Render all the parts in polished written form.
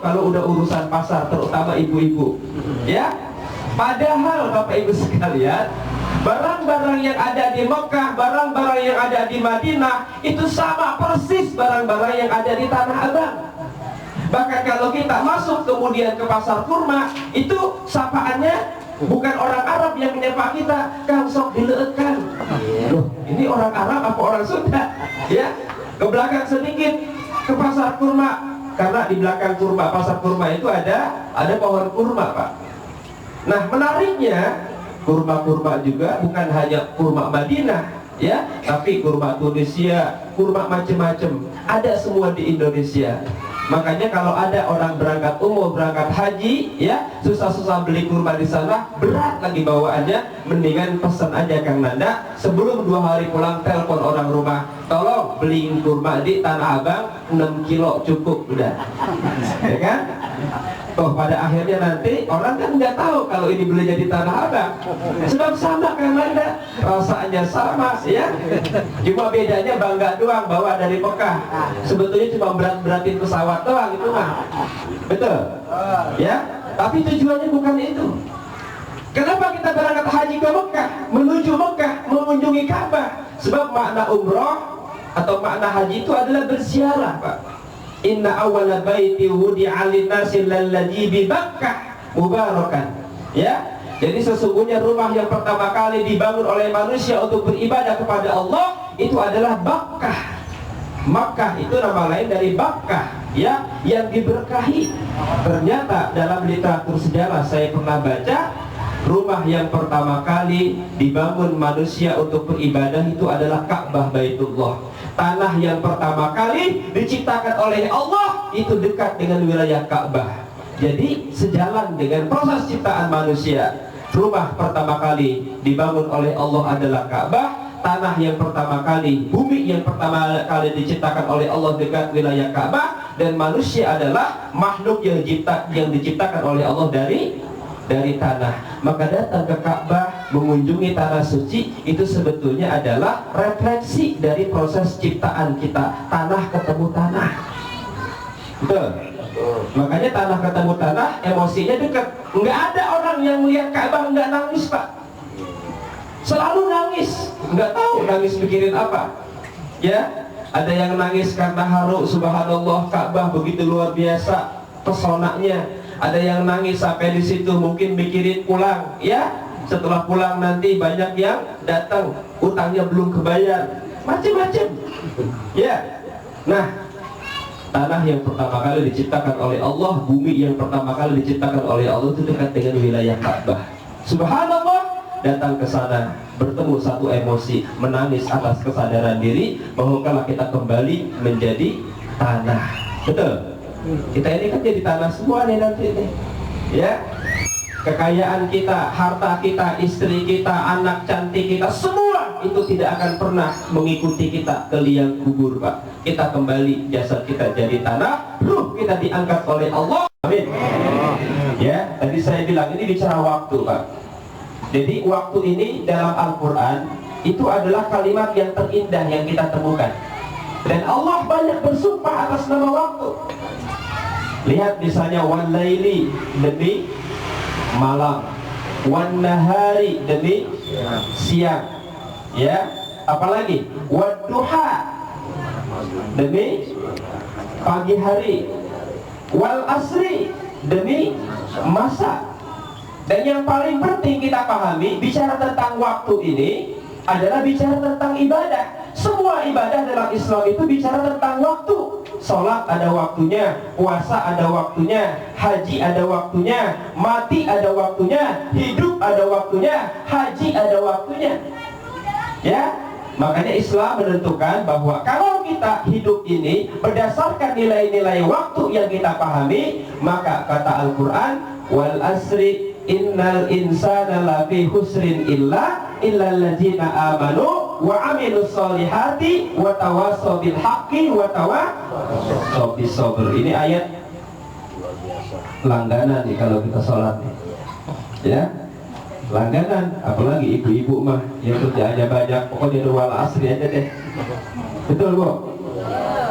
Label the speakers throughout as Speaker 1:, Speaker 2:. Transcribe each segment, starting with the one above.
Speaker 1: kalau udah urusan pasar, terutama ibu-ibu. Ya, padahal Bapak Ibu sekalian, barang-barang yang ada di Mekah, barang-barang yang ada di Madinah itu sama persis barang-barang yang ada di Tanah Abang. Bahkan kalau kita masuk kemudian ke pasar kurma, itu sapaannya bukan orang Arab yang menyapa kita, "Kang sok dileukeun." Loh, ini orang Arab apa orang Sunda? Ya, ke belakang sedikit ke pasar kurma, karena di belakang kurma, pasar kurma itu ada pohon kurma, Pak. Nah, menariknya kurma-kurma juga bukan hanya kurma Madinah, ya, tapi kurma Tunisia, kurma macam-macam, ada semua di Indonesia. Makanya kalau ada orang berangkat umroh, berangkat haji, ya, susah-susah beli kurma di sana, berat lagi bawaannya, mendingan pesan aja Kang Nanda, sebelum 2 hari pulang telepon orang rumah, tolong beliin kurma di Tanah Abang 6 kilo cukup, udah. Ya kan? Toh pada akhirnya nanti orang kan nggak tahu kalau ini belinya di Tanah Abang, sebab sama Kang Nanda, rasanya sama, ya. Cuma bedanya bangga doang bawa dari Mekah. Sebetulnya cuma berat-beratin pesawat doang itu mah, betul, ya. Tapi tujuannya bukan itu. Kenapa kita berangkat haji ke Mekah, menuju Mekah, mengunjungi Ka'bah? Sebab makna umroh atau makna haji itu adalah berziarah, Pak. Inna awwala baiti wudi'a lin-nasi lalladzi bi Makkah mubarakan. Ya. Jadi sesungguhnya rumah yang pertama kali dibangun oleh manusia untuk beribadah kepada Allah itu adalah Makkah. Makkah itu nama lain dari Bakkah, ya, yang diberkahi. Ternyata dalam literatur sejarah saya pernah baca, rumah yang pertama kali dibangun manusia untuk beribadah itu adalah Ka'bah Baitullah. Tanah yang pertama kali diciptakan oleh Allah itu dekat dengan wilayah Ka'bah. Jadi sejalan dengan proses ciptaan manusia, rumah pertama kali dibangun oleh Allah adalah Ka'bah. Tanah yang pertama kali, bumi yang pertama kali diciptakan oleh Allah dekat wilayah Ka'bah. Dan manusia adalah makhluk yang diciptakan oleh Allah dari tanah. Maka datang ke Ka'bah, mengunjungi tanah suci, itu sebetulnya adalah refleksi dari proses ciptaan kita. Tanah ketemu tanah, betul. Makanya tanah ketemu tanah, emosinya dekat. Nggak ada orang yang melihat Ka'bah nggak nangis, Pak. Selalu nangis, nggak tahu nangis mikirin apa. Ya, ada yang nangis karena haru, subhanallah, Ka'bah begitu luar biasa pesonanya. Ada yang nangis sampai di situ mungkin mikirin pulang, ya. Setelah pulang nanti banyak yang datang, utangnya belum kebayar, macam-macam. Ya. Nah, tanah yang pertama kali diciptakan oleh Allah, bumi yang pertama kali diciptakan oleh Allah itu dekat dengan wilayah Ka'bah. Subhanallah, datang ke sana, bertemu satu emosi, menangis atas kesadaran diri bahwa kalau kita kembali menjadi tanah. Betul. Kita ini kan jadi tanah semua nih nanti nih, ya. Kekayaan kita, harta kita, istri kita, anak cantik kita, semua itu tidak akan pernah mengikuti kita ke liang kubur, Pak. Kita kembali, jasad kita jadi tanah, ruh kita diangkat oleh Allah. Amin. Ya, tadi saya bilang ini bicara waktu, Pak. Jadi waktu ini dalam Al-Quran itu adalah kalimat yang terindah yang kita temukan. Dan Allah banyak bersumpah atas nama waktu. Lihat misalnya wan laili, demi malam, wan nahari, demi siang, ya. Apalagi wad duha, demi pagi hari, wal asri, demi masa. Dan yang paling penting kita pahami, bicara tentang waktu ini adalah bicara tentang ibadah. Semua ibadah dalam Islam itu bicara tentang waktu. Sholat ada waktunya, puasa ada waktunya, haji ada waktunya, mati ada waktunya, hidup ada waktunya, haji ada waktunya. Ya, makanya Islam menentukan bahwa kalau kita hidup ini berdasarkan nilai-nilai waktu yang kita pahami, maka kata Al-Quran, wal asri innal insana lafi husrin illal ladzina amanu wa amilus solihati wa tawassaw bil haqqi wa tawassaw bis sabr. Ini ayat langganan nih kalau kita sholat nih, ya, langganan. Apalagi ibu-ibu mah yang kerjaannya banyak, pokoknya wal asri aja deh. Betul, Bu?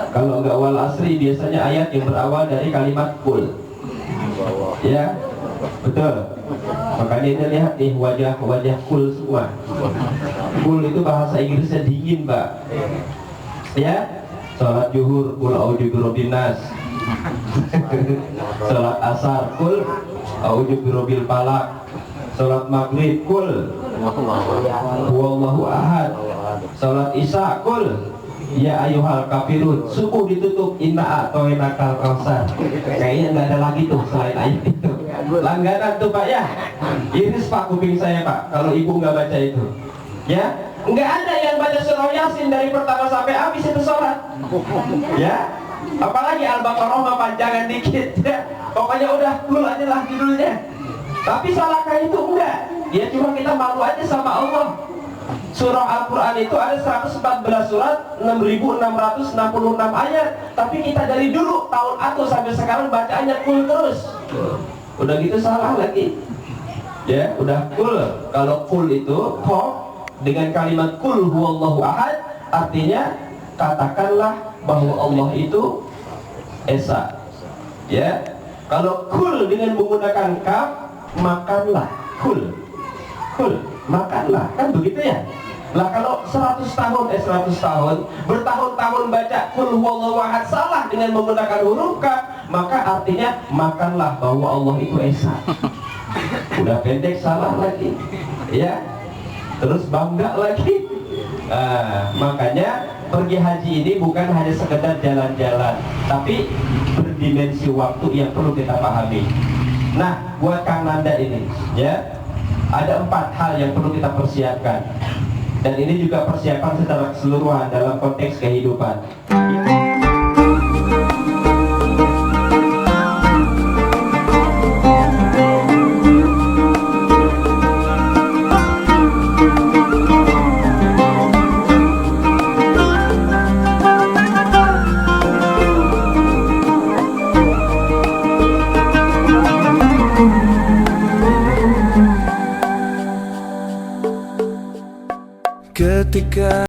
Speaker 1: Kalau enggak wal asri biasanya ayat yang berawal dari kalimat kul. Ya, betul. Makanya ini lihat nih wajah-wajah cool semua. Cool itu bahasa Inggrisnya dingin, Mbak. Ya, sholat zuhur kul a'udzu birabbin nas. Sholat asar kul a'udzu birabbil falaq. Sholat maghrib kul huwallahu ahad. Sholat isya kul ya ayyuhal kafirun. Subuh ditutup inna a'tainakal kausar. Kayaknya nggak ada lagi tuh selain ayat itu. Langganan tuh Pak ya. Iris Pak kuping saya Pak kalau ibu nggak baca itu. Ya, nggak ada yang baca surah Yasin dari pertama sampai habis itu sholat. Ya, apalagi Al-Baqarah mah panjangan dikit. Ya, pokoknya udah full aja lah judulnya. Tapi salahkah itu enggak? Ya cuma kita malu aja sama Allah. Surah Al-Quran itu ada 114 surat, 6.666 ayat. Tapi kita dari dulu tahun atau sampai sekarang bacaannya full terus. Udah gitu salah lagi. Ya, udah full. Kalau full itu kok dengan kalimat kul huwallahu ahad, artinya katakanlah bahwa Allah itu esa. Ya, kalau kul dengan menggunakan kaf, makanlah. Kul makanlah, kan begitu ya. Lah kalau 100 tahun bertahun-tahun baca kul huwallahu ahad salah dengan menggunakan huruf kaf, maka artinya makanlah bahwa Allah itu esa. Udah pendek salah lagi. Ya, terus bangga lagi. Makanya pergi haji ini bukan hanya sekedar jalan-jalan, tapi berdimensi waktu yang perlu kita pahami. Nah, buat Kang Nanda ini, ya, ada 4 hal yang perlu kita persiapkan. Dan ini juga persiapan secara keseluruhan dalam konteks kehidupan.